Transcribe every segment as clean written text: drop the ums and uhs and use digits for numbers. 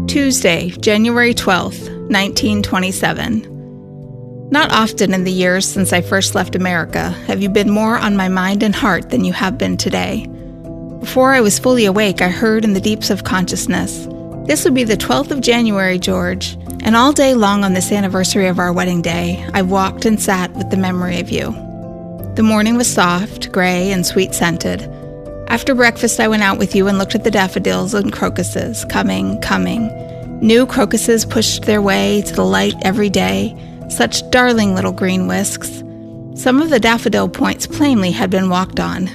Tuesday, January 12th, 1927. Not often in the years since I first left America have you been more on my mind and heart than you have been today. Before I was fully awake, I heard in the deeps of consciousness, "This would be the 12th of January, George." And all day long on this anniversary of our wedding day, I walked and sat with the memory of you. The morning was soft, gray, and sweet-scented. After breakfast, I went out with you and looked at the daffodils and crocuses, coming. New crocuses pushed their way to the light every day, such darling little green whisks. Some of the daffodil points plainly had been walked on.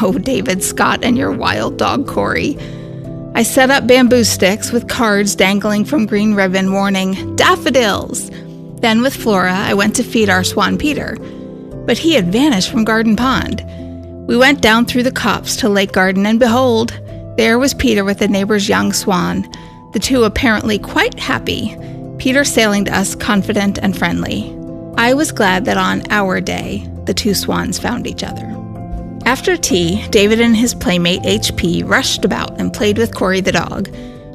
Oh, David Scott and your wild dog Corey. I set up bamboo sticks with cards dangling from green ribbon warning, "Daffodils!" Then with Flora, I went to feed our swan Peter. But he had vanished from Garden Pond. We went down through the copse to Lake Garden, and behold, there was Peter with the neighbor's young swan, the two apparently quite happy, Peter sailing to us confident and friendly. I was glad that on our day, the two swans found each other. After tea, David and his playmate H.P. rushed about and played with Corey the dog,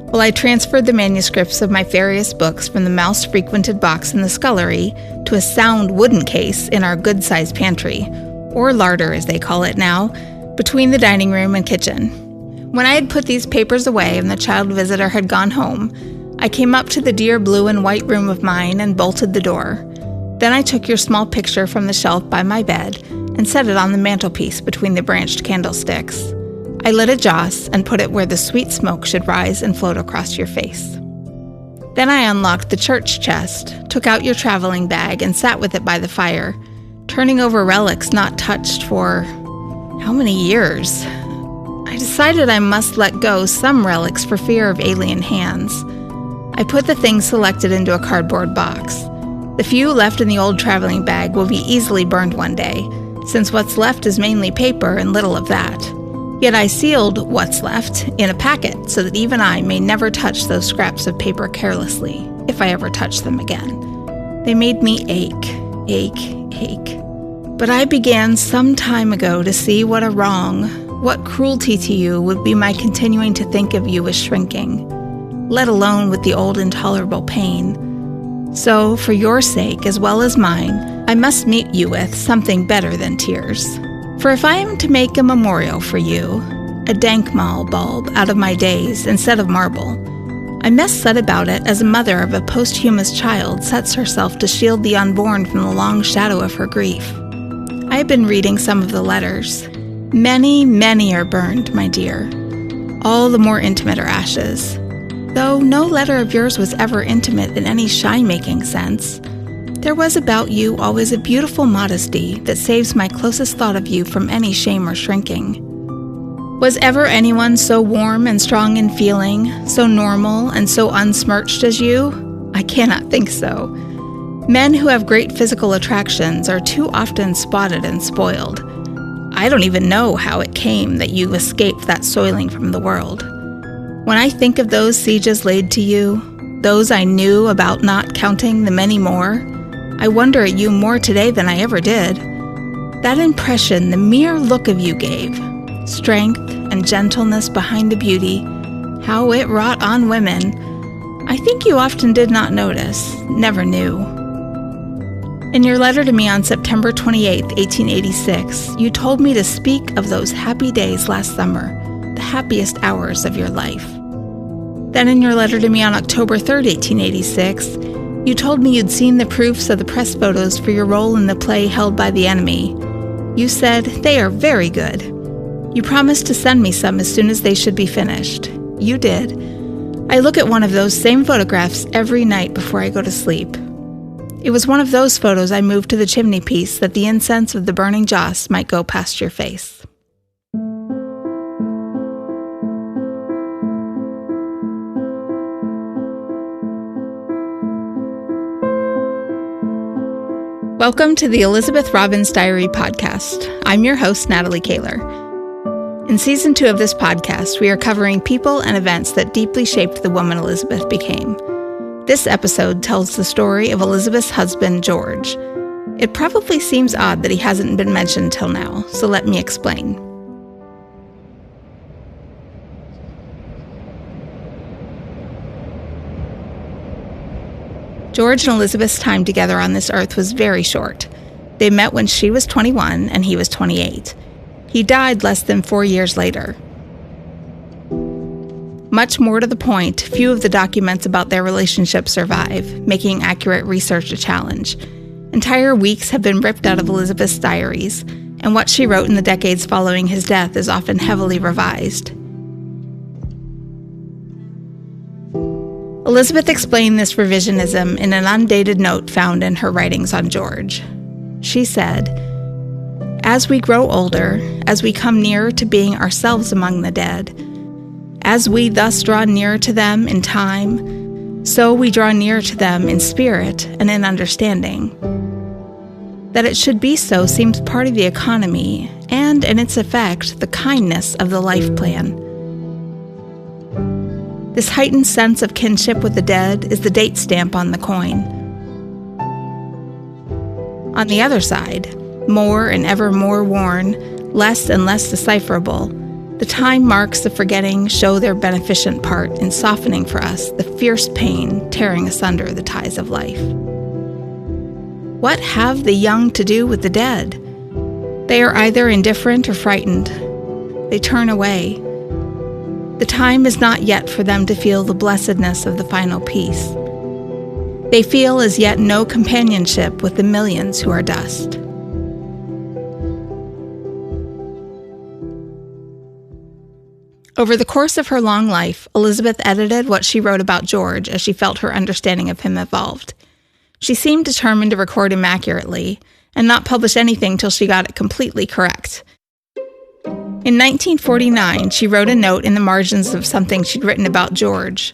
while I transferred the manuscripts of my various books from the mouse-frequented box in the scullery to a sound wooden case in our good-sized pantry, or larder as they call it now, between the dining room and kitchen. When I had put these papers away and the child visitor had gone home, I came up to the dear blue and white room of mine and bolted the door. Then I took your small picture from the shelf by my bed and set it on the mantelpiece between the branched candlesticks. I lit a joss and put it where the sweet smoke should rise and float across your face. Then I unlocked the church chest, took out your traveling bag, and sat with it by the fire, turning over relics not touched for how many years? I decided I must let go some relics for fear of alien hands. I put the things selected into a cardboard box. The few left in the old traveling bag will be easily burned one day, since what's left is mainly paper and little of that. Yet I sealed what's left in a packet so that even I may never touch those scraps of paper carelessly, if I ever touch them again. They made me ache. But I began some time ago to see what a wrong, what cruelty to you would be my continuing to think of you as shrinking, let alone with the old intolerable pain. So, for your sake as well as mine, I must meet you with something better than tears. For if I am to make a memorial for you, a dankmal bulb out of my days instead of marble, I must set about it as a mother of a posthumous child sets herself to shield the unborn from the long shadow of her grief. I have been reading some of the letters. Many are burned, my dear. All the more intimate are ashes. Though no letter of yours was ever intimate in any shy-making sense, there was about you always a beautiful modesty that saves my closest thought of you from any shame or shrinking. Was ever anyone so warm and strong in feeling, so normal and so unsmirched as you? I cannot think so. Men who have great physical attractions are too often spotted and spoiled. I don't even know how it came that you escaped that soiling from the world. When I think of those sieges laid to you, those I knew about not counting the many more, I wonder at you more today than I ever did. That impression the mere look of you gave, strength and gentleness behind the beauty, how it wrought on women, I think you often did not notice, never knew. In your letter to me on September 28, 1886, you told me to speak of those happy days last summer, the happiest hours of your life. Then in your letter to me on October 3, 1886, you told me you'd seen the proofs of the press photos for your role in the play Held by the Enemy. You said, "They are very good." You promised to send me some as soon as they should be finished. You did. I look at one of those same photographs every night before I go to sleep. It was one of those photos I moved to the chimney piece that the incense of the burning joss might go past your face. Welcome to the Elizabeth Robbins Diary podcast. I'm your host, Natalie Kaler. In Season 2 of this podcast, we are covering people and events that deeply shaped the woman Elizabeth became. This episode tells the story of Elizabeth's husband, George. It probably seems odd that he hasn't been mentioned till now, so let me explain. George and Elizabeth's time together on this earth was very short. They met when she was 21 and he was 28. He died less than 4 years later. Much more to the point, few of the documents about their relationship survive, making accurate research a challenge. Entire weeks have been ripped out of Elizabeth's diaries, and what she wrote in the decades following his death is often heavily revised. Elizabeth explained this revisionism in an undated note found in her writings on George. She said, "As we grow older, as we come nearer to being ourselves among the dead, as we thus draw nearer to them in time, so we draw nearer to them in spirit and in understanding. That it should be so seems part of the economy and, in its effect, the kindness of the life plan. This heightened sense of kinship with the dead is the date stamp on the coin. On the other side, more and ever more worn, less and less decipherable, the time marks of forgetting show their beneficent part in softening for us the fierce pain tearing asunder the ties of life. What have the young to do with the dead? They are either indifferent or frightened. They turn away. The time is not yet for them to feel the blessedness of the final peace. They feel as yet no companionship with the millions who are dust." Over the course of her long life, Elizabeth edited what she wrote about George as she felt her understanding of him evolved. She seemed determined to record him accurately and not publish anything till she got it completely correct. In 1949, she wrote a note in the margins of something she'd written about George.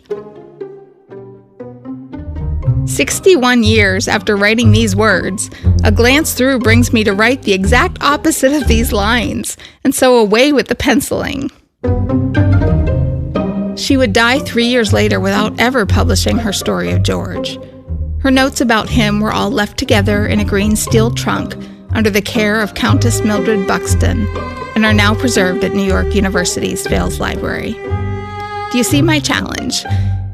61 years after writing these words, a glance through brings me to write the exact opposite of these lines, and so away with the penciling. She would die 3 years later without ever publishing her story of George. Her notes about him were all left together in a green steel trunk under the care of Countess Mildred Buxton and are now preserved at New York University's Fales Library. Do you see my challenge?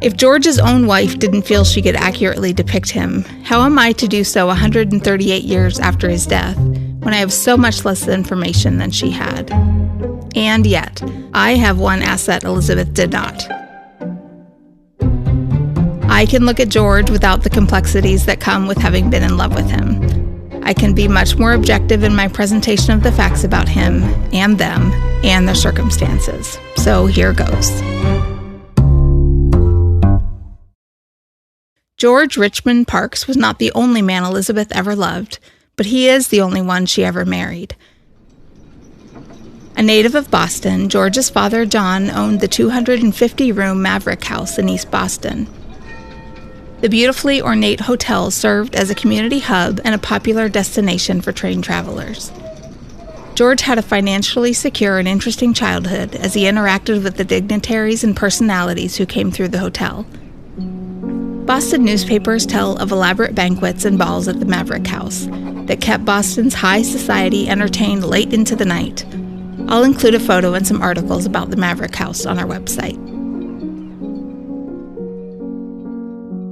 If George's own wife didn't feel she could accurately depict him, how am I to do so 138 years after his death, when I have so much less information than she had? And yet, I have one asset Elizabeth did not. I can look at George without the complexities that come with having been in love with him. I can be much more objective in my presentation of the facts about him and them and their circumstances. So here goes. George Richmond Parks was not the only man Elizabeth ever loved, but he is the only one she ever married. A native of Boston, George's father, John, owned the 250-room Maverick House in East Boston. The beautifully ornate hotel served as a community hub and a popular destination for train travelers. George had a financially secure and interesting childhood as he interacted with the dignitaries and personalities who came through the hotel. Boston newspapers tell of elaborate banquets and balls at the Maverick House that kept Boston's high society entertained late into the night. I'll include a photo and some articles about the Maverick House on our website.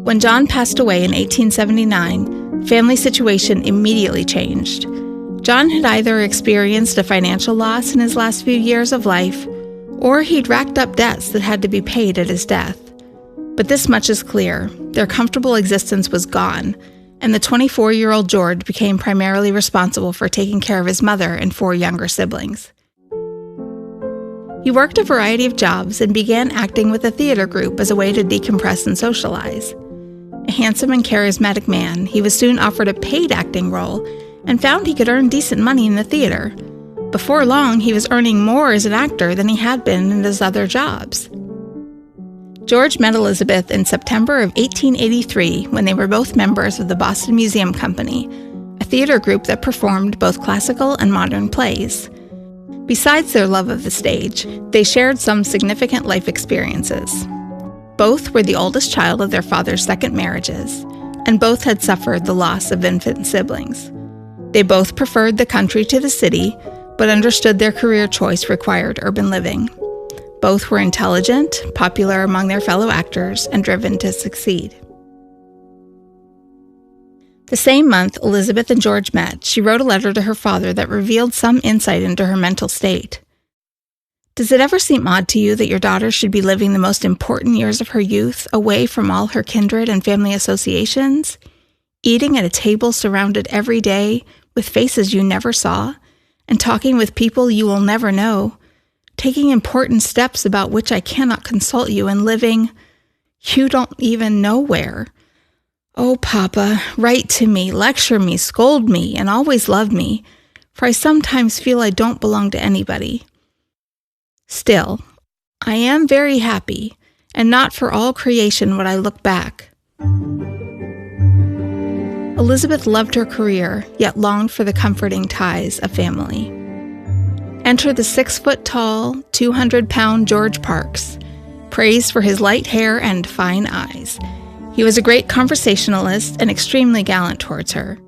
When John passed away in 1879, family situation immediately changed. John had either experienced a financial loss in his last few years of life, or he'd racked up debts that had to be paid at his death. But this much is clear: their comfortable existence was gone, and the 24-year-old George became primarily responsible for taking care of his mother and 4 younger siblings. He worked a variety of jobs and began acting with a theater group as a way to decompress and socialize. A handsome and charismatic man, he was soon offered a paid acting role and found he could earn decent money in the theater. Before long, he was earning more as an actor than he had been in his other jobs. George met Elizabeth in September of 1883 when they were both members of the Boston Museum Company, a theater group that performed both classical and modern plays. Besides their love of the stage, they shared some significant life experiences. Both were the oldest child of their father's second marriages, and both had suffered the loss of infant siblings. They both preferred the country to the city, but understood their career choice required urban living. Both were intelligent, popular among their fellow actors, and driven to succeed. The same month Elizabeth and George met, she wrote a letter to her father that revealed some insight into her mental state. Does it ever seem odd to you that your daughter should be living the most important years of her youth away from all her kindred and family associations, eating at a table surrounded every day with faces you never saw, and talking with people you will never know, taking important steps about which I cannot consult you, and living you don't even know where? Oh, Papa, write to me, lecture me, scold me, and always love me, for I sometimes feel I don't belong to anybody. Still, I am very happy, and not for all creation would I look back. Elizabeth loved her career, yet longed for the comforting ties of family. Enter the 6-foot-tall, 200-pound George Parks, praised for his light hair and fine eyes. He was a great conversationalist and extremely gallant towards her.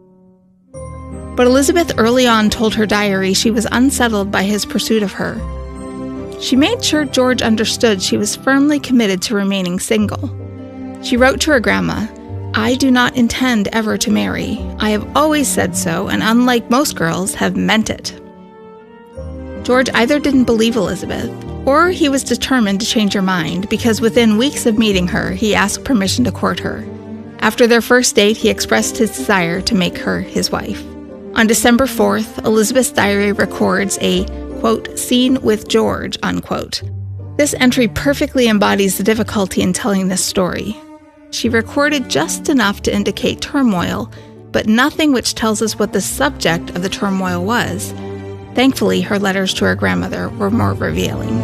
But Elizabeth early on told her diary she was unsettled by his pursuit of her. She made sure George understood she was firmly committed to remaining single. She wrote to her grandma, "I do not intend ever to marry. I have always said so, and unlike most girls, have meant it." George either didn't believe Elizabeth, or he was determined to change her mind, because within weeks of meeting her, he asked permission to court her. After their first date, he expressed his desire to make her his wife. On December 4th, Elizabeth's diary records a, quote, "scene with George," unquote. This entry perfectly embodies the difficulty in telling this story. She recorded just enough to indicate turmoil, but nothing which tells us what the subject of the turmoil was. Thankfully, her letters to her grandmother were more revealing.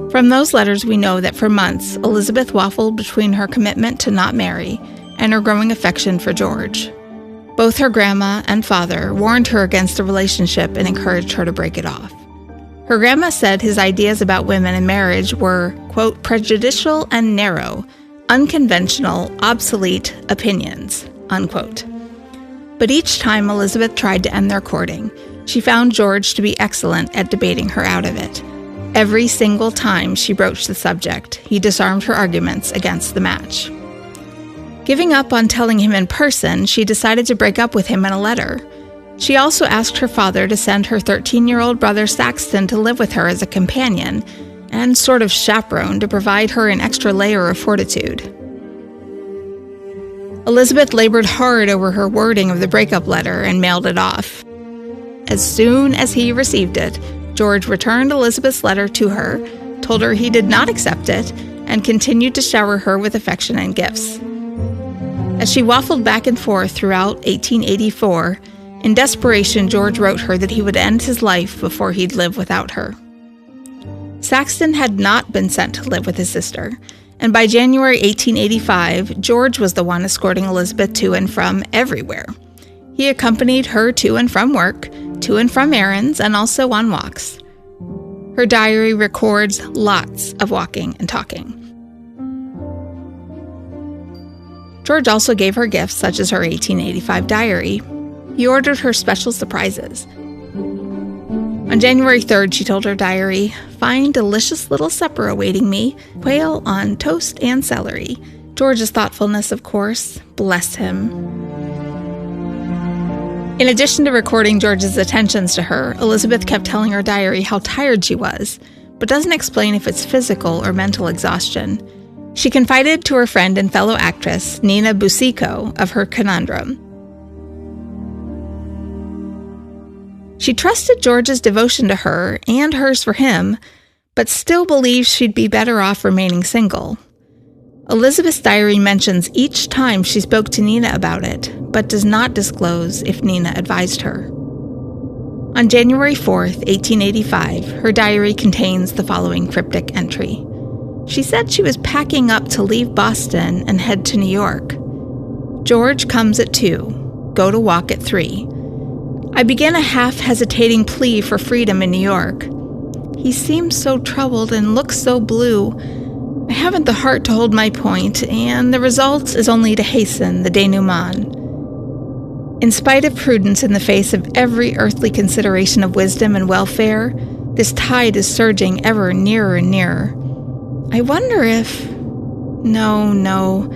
From those letters, we know that for months, Elizabeth waffled between her commitment to not marry and her growing affection for George. Both her grandma and father warned her against the relationship and encouraged her to break it off. Her grandma said his ideas about women and marriage were, quote, "prejudicial and narrow, unconventional, obsolete opinions," unquote. But each time Elizabeth tried to end their courting, she found George to be excellent at debating her out of it. Every single time she broached the subject, he disarmed her arguments against the match. Giving up on telling him in person, she decided to break up with him in a letter. She also asked her father to send her 13-year-old brother Saxton to live with her as a companion and sort of chaperone to provide her an extra layer of fortitude. Elizabeth labored hard over her wording of the breakup letter and mailed it off. As soon as he received it, George returned Elizabeth's letter to her, told her he did not accept it, and continued to shower her with affection and gifts. As she waffled back and forth throughout 1884, in desperation, George wrote her that he would end his life before he'd live without her. Saxton had not been sent to live with his sister, and by January 1885, George was the one escorting Elizabeth to and from everywhere. He accompanied her to and from work, to and from errands, and also on walks. Her diary records lots of walking and talking. George also gave her gifts, such as her 1885 diary. He ordered her special surprises. On January 3rd, she told her diary, "Fine, delicious little supper awaiting me, quail on toast and celery." George's thoughtfulness, of course, bless him. In addition to recording George's attentions to her, Elizabeth kept telling her diary how tired she was, but doesn't explain if it's physical or mental exhaustion. She confided to her friend and fellow actress, Nina Busico, of her conundrum. She trusted George's devotion to her and hers for him, but still believes she'd be better off remaining single. Elizabeth's diary mentions each time she spoke to Nina about it, but does not disclose if Nina advised her. On January 4th, 1885, her diary contains the following cryptic entry. She said she was packing up to leave Boston and head to New York. George comes at 2, go to walk at 3. I began a half-hesitating plea for freedom in New York. He seems so troubled and looks so blue. I haven't the heart to hold my point, and the result is only to hasten the denouement. In spite of prudence in the face of every earthly consideration of wisdom and welfare, this tide is surging ever nearer and nearer. I wonder if... No.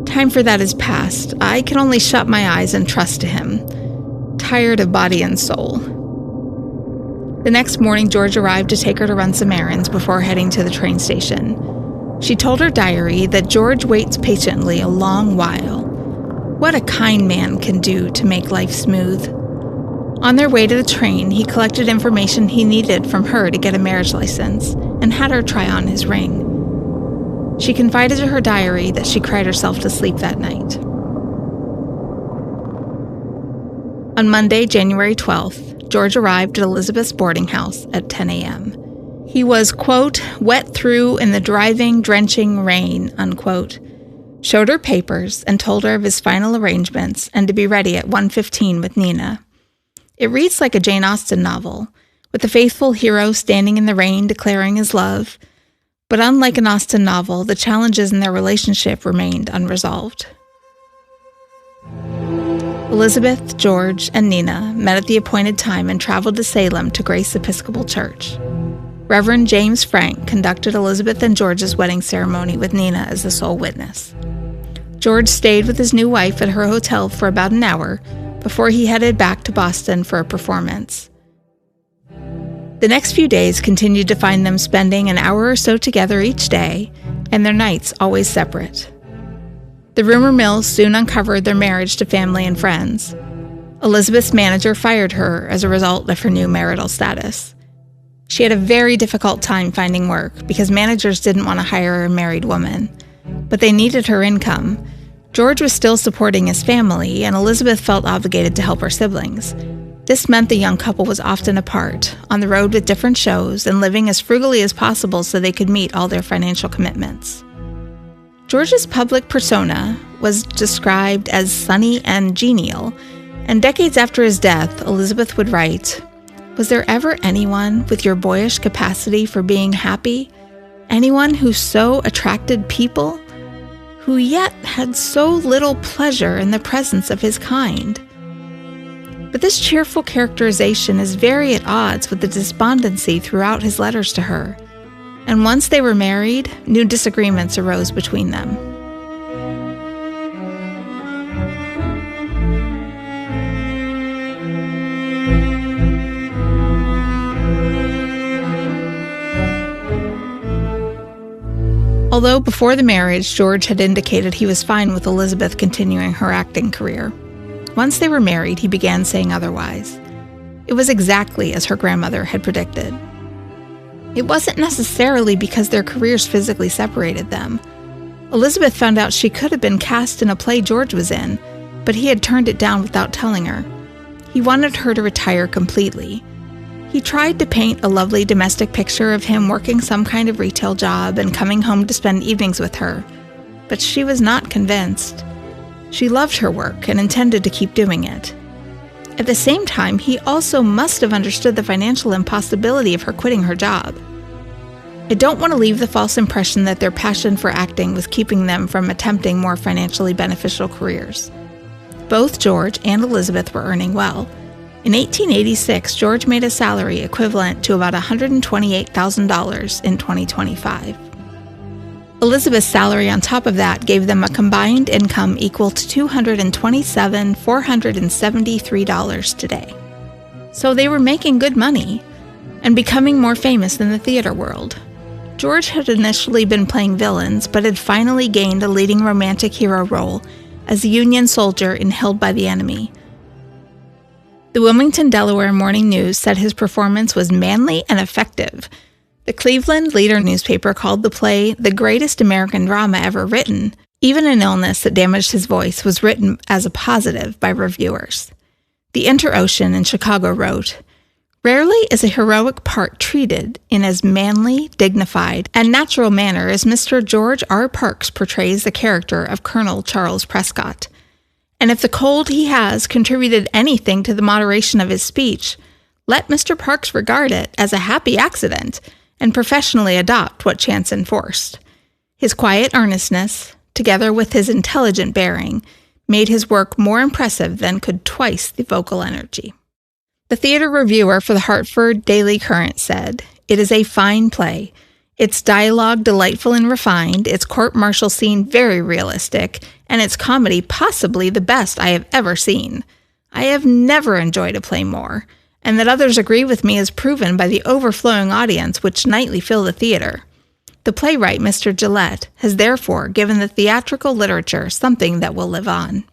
Time for that is past. I can only shut my eyes and trust to him. Tired of body and soul. The next morning, George arrived to take her to run some errands before heading to the train station. She told her diary that George waits patiently a long while. What a kind man can do to make life smooth. On their way to the train, he collected information he needed from her to get a marriage license and had her try on his ring. She confided to her diary that she cried herself to sleep that night. On Monday, January 12th, George arrived at Elizabeth's boarding house at 10 a.m. He was, quote, wet through in the driving, drenching rain, unquote, showed her papers and told her of his final arrangements and to be ready at 1:15 with Nina. It reads like a Jane Austen novel, with the faithful hero standing in the rain declaring his love, but unlike an Austen novel, the challenges in their relationship remained unresolved. Elizabeth, George, and Nina met at the appointed time and traveled to Salem to Grace Episcopal Church. Reverend James Frank conducted Elizabeth and George's wedding ceremony with Nina as the sole witness. George stayed with his new wife at her hotel for about an hour before he headed back to Boston for a performance. The next few days continued to find them spending an hour or so together each day, and their nights always separate. The rumor mill soon uncovered their marriage to family and friends. Elizabeth's manager fired her as a result of her new marital status. She had a very difficult time finding work because managers didn't want to hire a married woman, but they needed her income. George was still supporting his family, and Elizabeth felt obligated to help her siblings. This meant the young couple was often apart, on the road with different shows, and living as frugally as possible so they could meet all their financial commitments. George's public persona was described as sunny and genial, and decades after his death, Elizabeth would write, "Was there ever anyone with your boyish capacity for being happy? Anyone who so attracted people? Who yet had so little pleasure in the presence of his kind?" But this cheerful characterization is very at odds with the despondency throughout his letters to her. And once they were married, new disagreements arose between them. Although before the marriage, George had indicated he was fine with Elizabeth continuing her acting career. Once they were married, he began saying otherwise. It was exactly as her grandmother had predicted. It wasn't necessarily because their careers physically separated them. Elizabeth found out she could have been cast in a play George was in, but he had turned it down without telling her. He wanted her to retire completely. He tried to paint a lovely domestic picture of him working some kind of retail job and coming home to spend evenings with her, but she was not convinced. She loved her work and intended to keep doing it. At the same time, he also must have understood the financial impossibility of her quitting her job. I don't want to leave the false impression that their passion for acting was keeping them from attempting more financially beneficial careers. Both George and Elizabeth were earning well. In 1886, George made a salary equivalent to about $128,000 in 2025. Elizabeth's salary on top of that gave them a combined income equal to $227,473 today. So they were making good money and becoming more famous in the theater world. George had initially been playing villains, but had finally gained a leading romantic hero role as a Union soldier in Held by the Enemy. The Wilmington, Delaware Morning News said his performance was manly and effective. The Cleveland Leader newspaper called the play the greatest American drama ever written. Even an illness that damaged his voice was written as a positive by reviewers. The Inter-Ocean in Chicago wrote, "Rarely is a heroic part treated in as manly, dignified, and natural manner as Mr. George R. Parks portrays the character of Colonel Charles Prescott. And if the cold he has contributed anything to the moderation of his speech, let Mr. Parks regard it as a happy accident and professionally adopt what chance enforced. His quiet earnestness, together with his intelligent bearing, made his work more impressive than could twice the vocal energy. The theater reviewer for the Hartford Daily Courant said, "It is a fine play. Its dialogue delightful and refined, its court-martial scene very realistic, and its comedy possibly the best I have ever seen. I have never enjoyed a play more, and that others agree with me is proven by the overflowing audience which nightly fill the theater. The playwright, Mr. Gillette, has therefore given the theatrical literature something that will live on."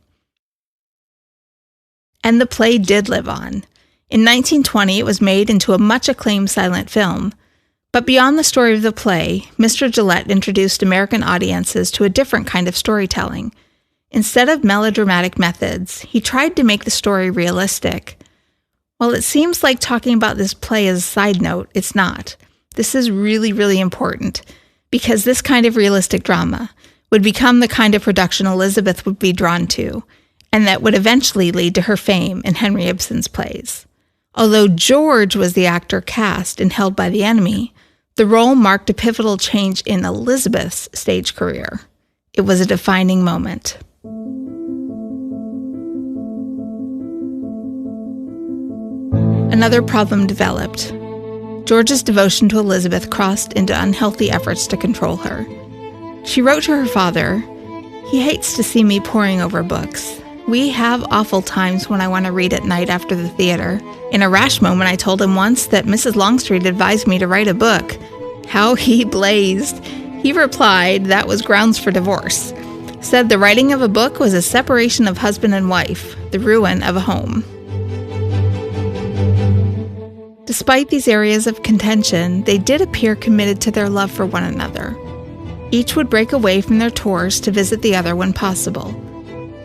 And the play did live on. In 1920, it was made into a much-acclaimed silent film. But beyond the story of the play, Mr. Gillette introduced American audiences to a different kind of storytelling. Instead of melodramatic methods, he tried to make the story realistic. While it seems like talking about this play as a side note, it's not. This is really, really important, because this kind of realistic drama would become the kind of production Elizabeth would be drawn to, and that would eventually lead to her fame in Henry Ibsen's plays. Although George was the actor cast and held by the enemy, the role marked a pivotal change in Elizabeth's stage career. It was a defining moment. Another problem developed. George's devotion to Elizabeth crossed into unhealthy efforts to control her. She wrote to her father, "He hates to see me poring over books. We have awful times when I want to read at night after the theater. In a rash moment, I told him once that Mrs. Longstreet advised me to write a book. How he blazed. He replied that was grounds for divorce. Said the writing of a book was a separation of husband and wife, the ruin of a home." Despite these areas of contention, they did appear committed to their love for one another. Each would break away from their tours to visit the other when possible.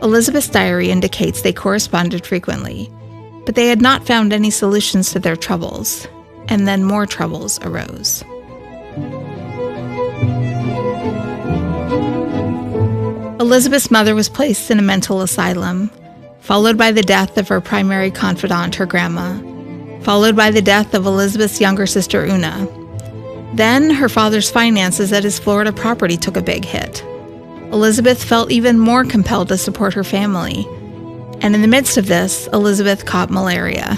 Elizabeth's diary indicates they corresponded frequently, but they had not found any solutions to their troubles, and then more troubles arose. Elizabeth's mother was placed in a mental asylum, followed by the death of her primary confidant, her grandma, followed by the death of Elizabeth's younger sister, Una. Then her father's finances at his Florida property took a big hit. Elizabeth felt even more compelled to support her family. And in the midst of this, Elizabeth caught malaria.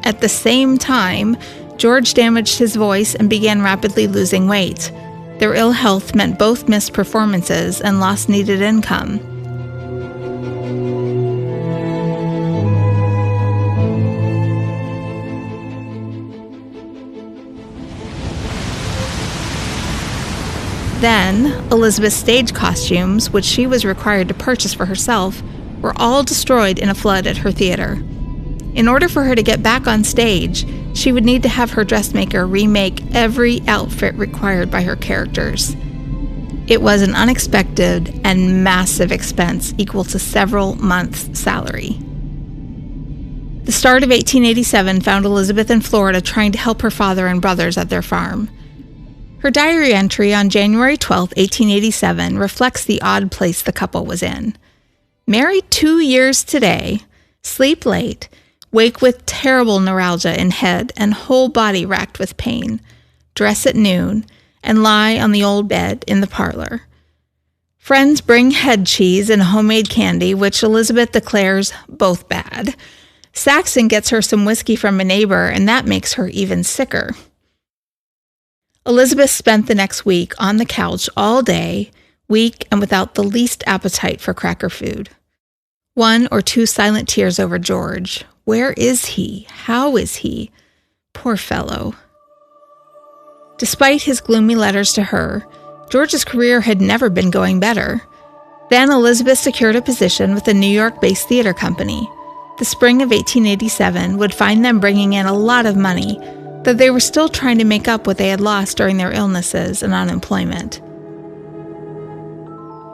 At the same time, George damaged his voice and began rapidly losing weight. Their ill health meant both missed performances and lost needed income. Then, Elizabeth's stage costumes, which she was required to purchase for herself, were all destroyed in a flood at her theater. In order for her to get back on stage, she would need to have her dressmaker remake every outfit required by her characters. It was an unexpected and massive expense equal to several months' salary. The start of 1887 found Elizabeth in Florida trying to help her father and brothers at their farm. Her diary entry on January 12, 1887, reflects the odd place the couple was in. Married 2 years today, sleep late, wake with terrible neuralgia in head and whole body racked with pain, dress at noon, and lie on the old bed in the parlor. Friends bring head cheese and homemade candy, which Elizabeth declares both bad. Saxon gets her some whiskey from a neighbor, and that makes her even sicker. Elizabeth spent the next week on the couch all day, weak and without the least appetite for cracker food. 1 or 2 silent tears over George. Where is he? How is he? Poor fellow. Despite his gloomy letters to her, George's career had never been going better. Then Elizabeth secured a position with a New York-based theater company. The spring of 1887 would find them bringing in a lot of money, though they were still trying to make up what they had lost during their illnesses and unemployment.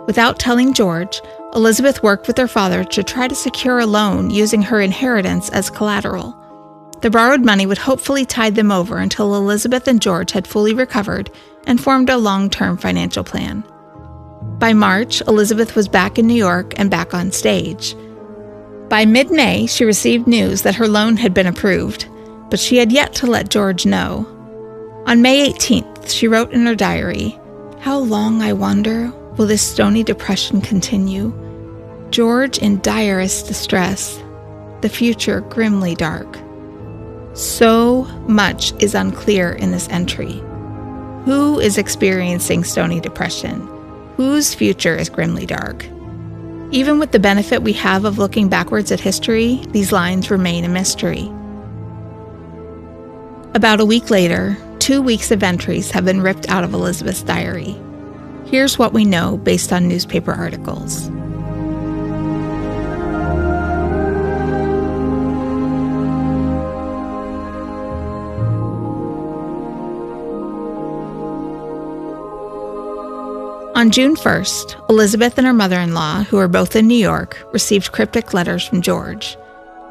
Without telling George, Elizabeth worked with her father to try to secure a loan using her inheritance as collateral. The borrowed money would hopefully tide them over until Elizabeth and George had fully recovered and formed a long-term financial plan. By March, Elizabeth was back in New York and back on stage. By mid-May, she received news that her loan had been approved. but she had yet to let George know. On May 18th, she wrote in her diary, "How long, I wonder, will this stony depression continue? George in direst distress, the future grimly dark." So much is unclear in this entry. Who is experiencing stony depression? Whose future is grimly dark? Even with the benefit we have of looking backwards at history, these lines remain a mystery. About a week later, 2 weeks of entries have been ripped out of Elizabeth's diary. Here's what we know based on newspaper articles. On June 1st, Elizabeth and her mother-in-law, who are both in New York, received cryptic letters from George.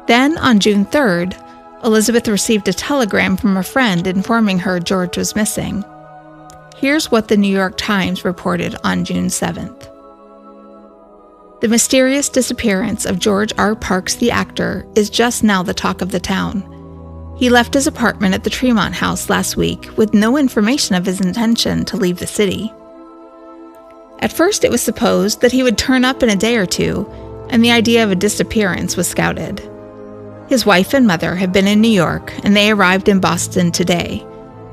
Then, on June 3rd, Elizabeth received a telegram from a friend informing her George was missing. Here's what the New York Times reported on June 7th. The mysterious disappearance of George R. Parks, the actor, is just now the talk of the town. He left his apartment at the Tremont House last week with no information of his intention to leave the city. At first, it was supposed that he would turn up in a day or two, and the idea of a disappearance was scouted. His wife and mother have been in New York, and they arrived in Boston today.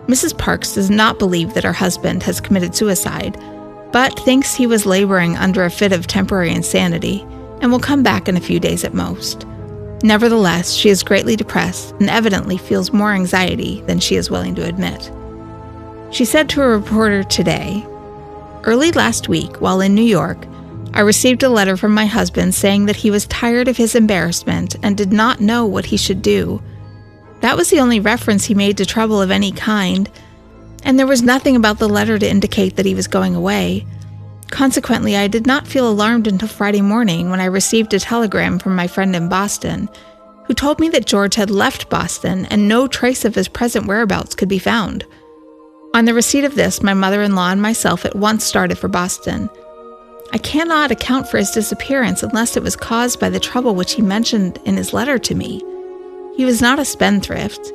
Mrs. Parks does not believe that her husband has committed suicide, but thinks he was laboring under a fit of temporary insanity and will come back in a few days at most. Nevertheless, she is greatly depressed and evidently feels more anxiety than she is willing to admit. She said to a reporter today, "Early last week, while in New York, I received a letter from my husband saying that he was tired of his embarrassment and did not know what he should do. That was the only reference he made to trouble of any kind, and there was nothing about the letter to indicate that he was going away. Consequently, I did not feel alarmed until Friday morning when I received a telegram from my friend in Boston, who told me that George had left Boston and no trace of his present whereabouts could be found. On the receipt of this, my mother-in-law and myself at once started for Boston. I cannot account for his disappearance unless it was caused by the trouble which he mentioned in his letter to me. He was not a spendthrift,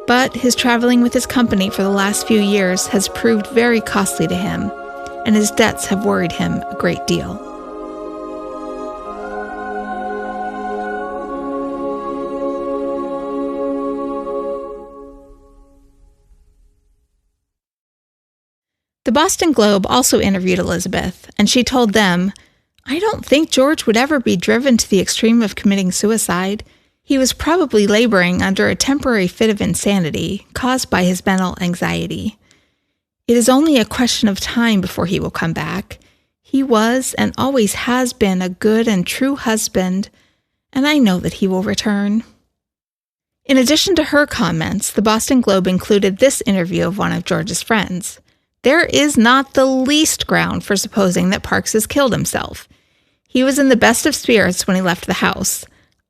but his traveling with his company for the last few years has proved very costly to him, and his debts have worried him a great deal." The Boston Globe also interviewed Elizabeth, and she told them, "I don't think George would ever be driven to the extreme of committing suicide. He was probably laboring under a temporary fit of insanity caused by his mental anxiety. It is only a question of time before he will come back. He was and always has been a good and true husband, and I know that he will return." In addition to her comments, the Boston Globe included this interview of one of George's friends. "There is not the least ground for supposing that Parks has killed himself. He was in the best of spirits when he left the house.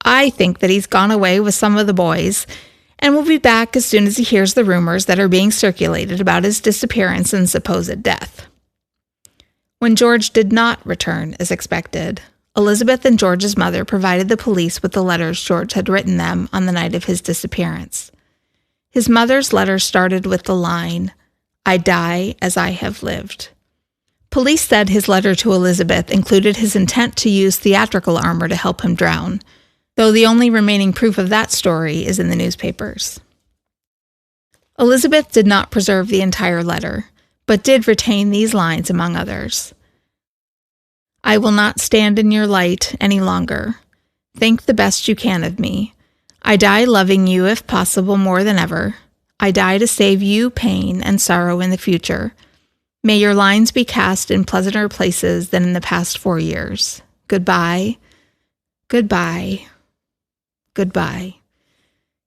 I think that he's gone away with some of the boys and will be back as soon as he hears the rumors that are being circulated about his disappearance and supposed death." When George did not return as expected, Elizabeth and George's mother provided the police with the letters George had written them on the night of his disappearance. His mother's letter started with the line, "I die as I have lived." Police said his letter to Elizabeth included his intent to use theatrical armor to help him drown, though the only remaining proof of that story is in the newspapers. Elizabeth did not preserve the entire letter, but did retain these lines among others. "I will not stand in your light any longer. Think the best you can of me. I die loving you, if possible, more than ever. I die to save you pain and sorrow in the future. May your lines be cast in pleasanter places than in the past 4 years. Goodbye, goodbye, goodbye.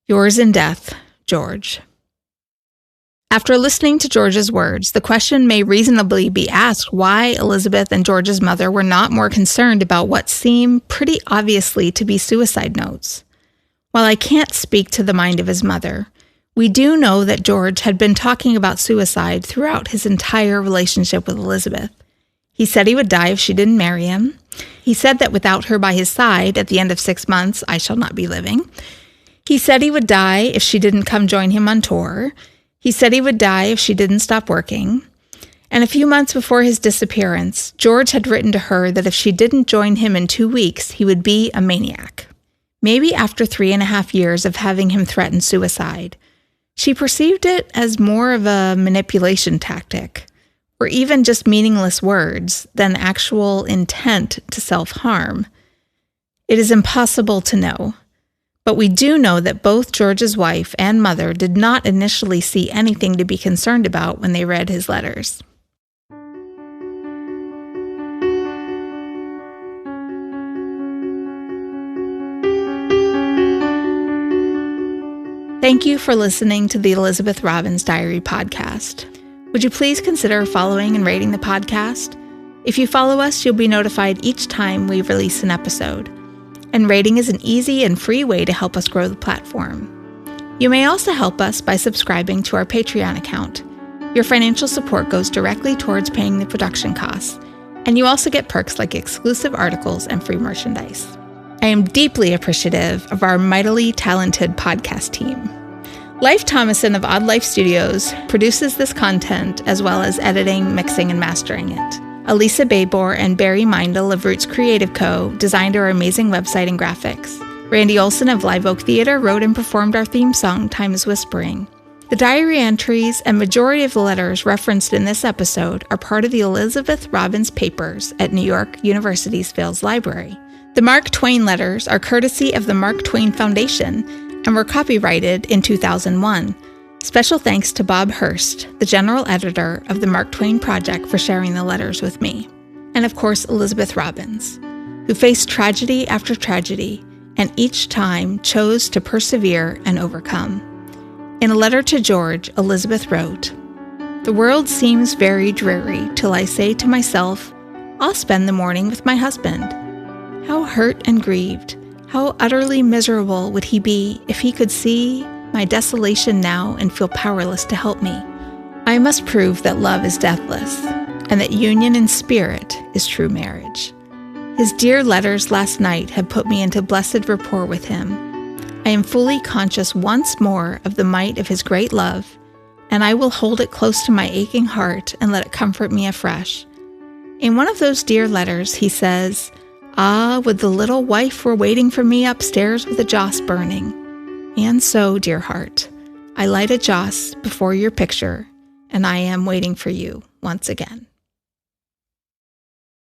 Yours in death, George." After listening to George's words, the question may reasonably be asked why Elizabeth and George's mother were not more concerned about what seem pretty obviously to be suicide notes. While I can't speak to the mind of his mother, we do know that George had been talking about suicide throughout his entire relationship with Elizabeth. He said he would die if she didn't marry him. He said that without her by his side, at the end of 6 months, I shall not be living. He said he would die if she didn't come join him on tour. He said he would die if she didn't stop working. And a few months before his disappearance, George had written to her that if she didn't join him in 2 weeks, he would be a maniac. Maybe after 3.5 years of having him threaten suicide, she perceived it as more of a manipulation tactic, or even just meaningless words, than actual intent to self-harm. It is impossible to know, but we do know that both George's wife and mother did not initially see anything to be concerned about when they read his letters. Thank you for listening to the Elizabeth Robbins Diary podcast. Would you please consider following and rating the podcast? If you follow us, you'll be notified each time we release an episode. And rating is an easy and free way to help us grow the platform. You may also help us by subscribing to our Patreon account. Your financial support goes directly towards paying the production costs, and you also get perks like exclusive articles and free merchandise. I am deeply appreciative of our mightily talented podcast team. Lief Thomason of Odd Life Studios produces this content as well as editing, mixing, and mastering it. Elisa Babor and Barry Mindel of Roots Creative Co. designed our amazing website and graphics. Randi Olsen of Live Oak Theater wrote and performed our theme song, Time is Whispering. The diary entries and majority of the letters referenced in this episode are part of the Elizabeth Robbins Papers at New York University's Fales Library. The Mark Twain letters are courtesy of the Mark Twain Foundation and were copyrighted in 2001. Special thanks to Bob Hurst, the general editor of the Mark Twain Project, for sharing the letters with me. And of course, Elizabeth Robbins, who faced tragedy after tragedy and each time chose to persevere and overcome. In a letter to George, Elizabeth wrote, "The world seems very dreary till I say to myself, I'll spend the morning with my husband. How hurt and grieved, how utterly miserable would he be if he could see my desolation now and feel powerless to help me. I must prove that love is deathless, and that union in spirit is true marriage. His dear letters last night have put me into blessed rapport with him. I am fully conscious once more of the might of his great love, and I will hold it close to my aching heart and let it comfort me afresh." In one of those dear letters, he says, "Ah, would the little wife were waiting for me upstairs with a joss burning. And so, dear heart, I light a joss before your picture, and I am waiting for you once again."